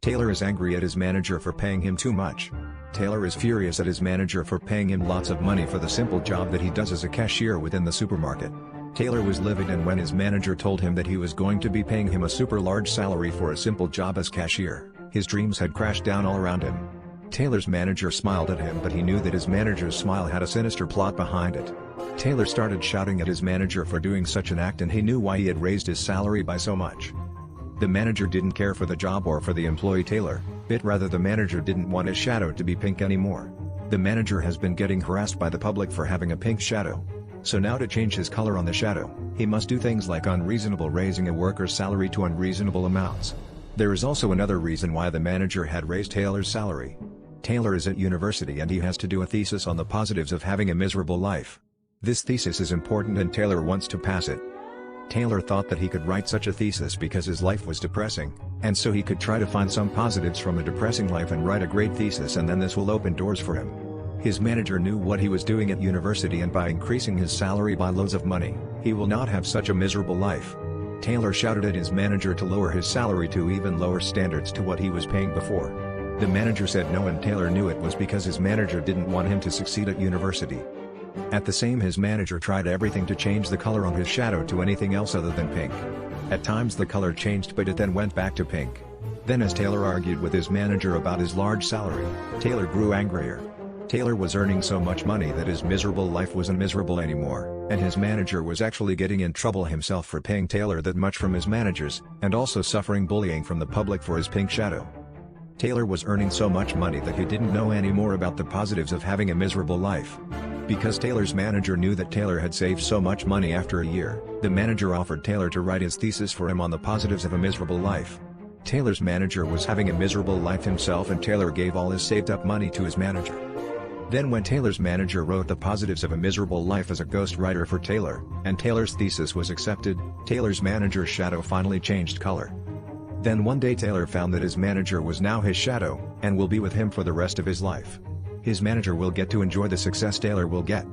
Taylor is angry at his manager for paying him too much. Taylor is furious at his manager for paying him lots of money for the simple job that he does as a cashier within the supermarket. Taylor was livid, and when his manager told him that he was going to be paying him a super large salary for a simple job as cashier, his dreams had crashed down all around him. Taylor's manager smiled at him, but he knew that his manager's smile had a sinister plot behind it. Taylor started shouting at his manager for doing such an act, and he knew why he had raised his salary by so much. The manager didn't care for the job or for the employee Taylor, but rather the manager didn't want his shadow to be pink anymore. The manager has been getting harassed by the public for having a pink shadow. So now, to change his color on the shadow, he must do things like unreasonable raising a worker's salary to unreasonable amounts. There is also another reason why the manager had raised Taylor's salary. Taylor is at university and he has to do a thesis on the positives of having a miserable life. This thesis is important and Taylor wants to pass it. Taylor thought that he could write such a thesis because his life was depressing, and so he could try to find some positives from a depressing life and write a great thesis, and then this will open doors for him. His manager knew what he was doing at university, and by increasing his salary by loads of money, he will not have such a miserable life. Taylor shouted at his manager to lower his salary to even lower standards to what he was paying before. The manager said no, and Taylor knew it was because his manager didn't want him to succeed at university. At the same, his manager tried everything to change the color on his shadow to anything else other than pink. At times the color changed, but it then went back to pink. Then, as Taylor argued with his manager about his large salary, Taylor grew angrier. Taylor was earning so much money that his miserable life wasn't miserable anymore, and his manager was actually getting in trouble himself for paying Taylor that much from his managers, and also suffering bullying from the public for his pink shadow. Taylor was earning so much money that he didn't know any more about the positives of having a miserable life. Because Taylor's manager knew that Taylor had saved so much money after a year, the manager offered Taylor to write his thesis for him on the positives of a miserable life. Taylor's manager was having a miserable life himself, and Taylor gave all his saved up money to his manager. Then when Taylor's manager wrote the positives of a miserable life as a ghostwriter for Taylor, and Taylor's thesis was accepted, Taylor's manager's shadow finally changed color. Then one day Taylor found that his manager was now his shadow, and will be with him for the rest of his life. His manager will get to enjoy the success Taylor will get.